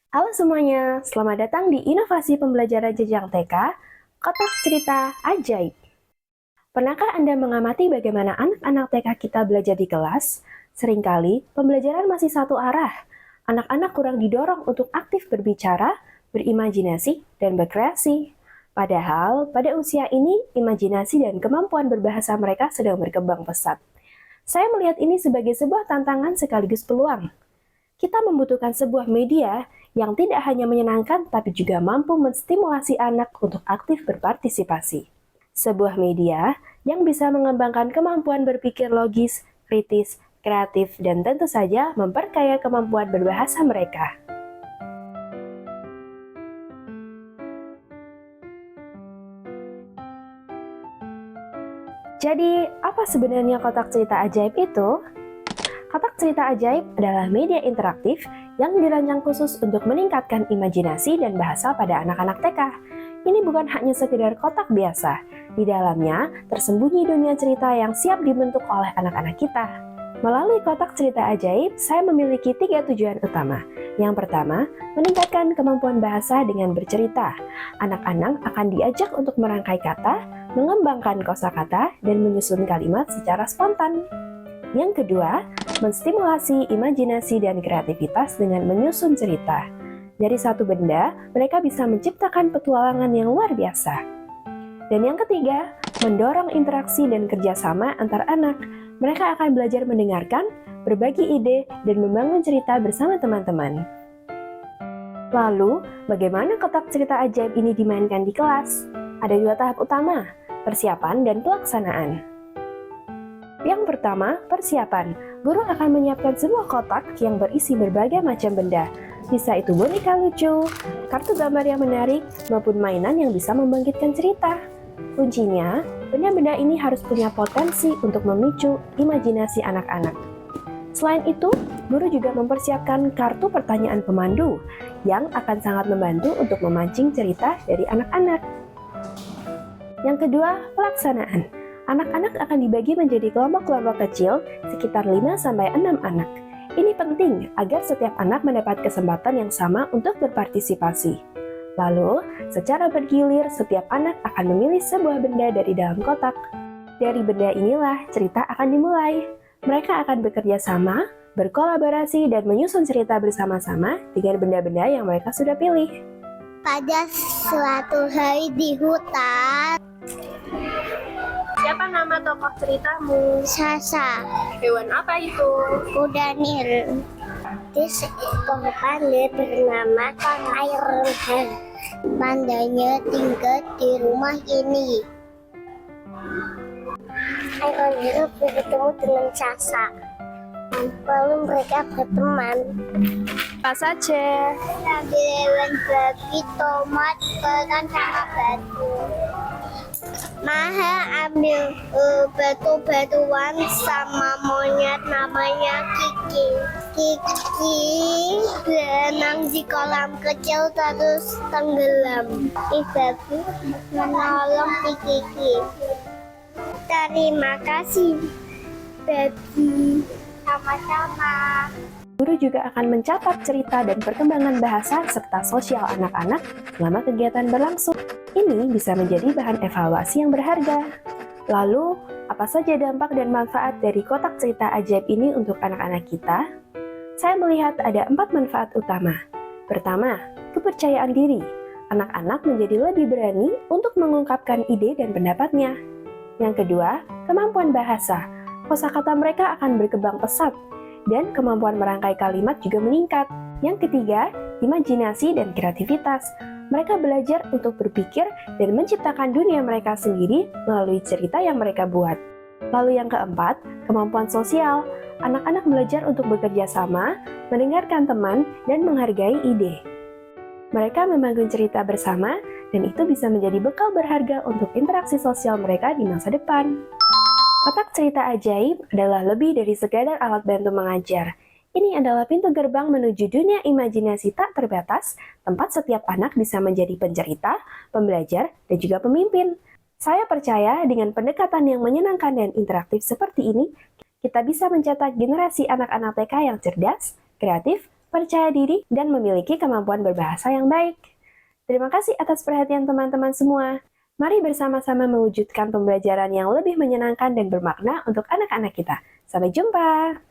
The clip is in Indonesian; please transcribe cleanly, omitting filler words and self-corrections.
Halo semuanya, selamat datang di Inovasi Pembelajaran Jenjang TK, Kotak Cerita Ajaib. Pernahkah Anda mengamati bagaimana anak-anak TK kita belajar di kelas? Seringkali pembelajaran masih satu arah. Anak-anak kurang didorong untuk aktif berbicara, berimajinasi, dan berkreasi. Padahal pada usia ini, imajinasi dan kemampuan berbahasa mereka sedang berkembang pesat. Saya melihat ini sebagai sebuah tantangan sekaligus peluang. Kita membutuhkan sebuah media yang tidak hanya menyenangkan tapi juga mampu menstimulasi anak untuk aktif berpartisipasi. Sebuah media yang bisa mengembangkan kemampuan berpikir logis, kritis, kreatif, dan tentu saja memperkaya kemampuan berbahasa mereka. Jadi, apa sebenarnya kotak cerita ajaib itu? Kotak cerita ajaib adalah media interaktif yang dirancang khusus untuk meningkatkan imajinasi dan bahasa pada anak-anak TK. Ini bukan hanya sekedar kotak biasa. Di dalamnya tersembunyi dunia cerita yang siap dibentuk oleh anak-anak kita. Melalui kotak cerita ajaib, saya memiliki 3 tujuan utama. Yang pertama, meningkatkan kemampuan bahasa dengan bercerita. Anak-anak akan diajak untuk merangkai kata, mengembangkan kosakata, dan menyusun kalimat secara spontan. Yang kedua, menstimulasi imajinasi dan kreativitas dengan menyusun cerita. Dari satu benda, mereka bisa menciptakan petualangan yang luar biasa. Dan yang ketiga, mendorong interaksi dan kerjasama antar anak. Mereka akan belajar mendengarkan, berbagi ide, dan membangun cerita bersama teman-teman. Lalu, bagaimana kotak cerita ajaib ini dimainkan di kelas? Ada 2 tahap utama, persiapan dan pelaksanaan. Yang pertama, persiapan. Guru akan menyiapkan sebuah kotak yang berisi berbagai macam benda. Bisa itu boneka lucu, kartu gambar yang menarik, maupun mainan yang bisa membangkitkan cerita. Kuncinya, benda-benda ini harus punya potensi untuk memicu imajinasi anak-anak. Selain itu, guru juga mempersiapkan kartu pertanyaan pemandu yang akan sangat membantu untuk memancing cerita dari anak-anak. Yang kedua, pelaksanaan. Anak-anak akan dibagi menjadi kelompok-kelompok kecil sekitar 5-6 anak. Ini penting agar setiap anak mendapat kesempatan yang sama untuk berpartisipasi. Lalu, secara bergilir setiap anak akan memilih sebuah benda dari dalam kotak. Dari benda inilah cerita akan dimulai. Mereka akan bekerja sama, berkolaborasi, dan menyusun cerita bersama-sama dengan benda-benda yang mereka sudah pilih. Pada suatu hari di hutan, Siapa nama tokoh ceritamu? Sasa, Hewan apa itu? kuda Nil, di seekor panda bernama Iron Hand. Pandanya tinggal di rumah ini. Iron Hand bertemu dengan Sasa. Lalu mereka berteman. Apa saja? Sambil hewan babi, tomat, kerang, sama batu. Maha ambil batu-batuan sama monyet namanya Kiki. Kiki berenang di kolam kecil terus tenggelam. Babi menolong si Kiki. Terima kasih, babi. Sama-sama. Guru juga akan mencatat cerita dan perkembangan bahasa serta sosial anak-anak selama kegiatan berlangsung. Ini bisa menjadi bahan evaluasi yang berharga. Lalu, apa saja dampak dan manfaat dari kotak cerita ajaib ini untuk anak-anak kita? Saya melihat ada 4 manfaat utama. Pertama, kepercayaan diri. Anak-anak menjadi lebih berani untuk mengungkapkan ide dan pendapatnya. Yang kedua, kemampuan bahasa. Kosakata mereka akan berkembang pesat, dan kemampuan merangkai kalimat juga meningkat. Yang ketiga, imajinasi dan kreativitas. Mereka belajar untuk berpikir dan menciptakan dunia mereka sendiri melalui cerita yang mereka buat. Lalu yang keempat, kemampuan sosial. Anak-anak belajar untuk bekerja sama, mendengarkan teman, dan menghargai ide. Mereka membangun cerita bersama, dan itu bisa menjadi bekal berharga untuk interaksi sosial mereka di masa depan. Kotak cerita ajaib adalah lebih dari sekadar alat bantu mengajar. Ini adalah pintu gerbang menuju dunia imajinasi tak terbatas, tempat setiap anak bisa menjadi pencerita, pembelajar, dan juga pemimpin. Saya percaya dengan pendekatan yang menyenangkan dan interaktif seperti ini, kita bisa mencetak generasi anak-anak TK yang cerdas, kreatif, percaya diri, dan memiliki kemampuan berbahasa yang baik. Terima kasih atas perhatian teman-teman semua. Mari bersama-sama mewujudkan pembelajaran yang lebih menyenangkan dan bermakna untuk anak-anak kita. Sampai jumpa!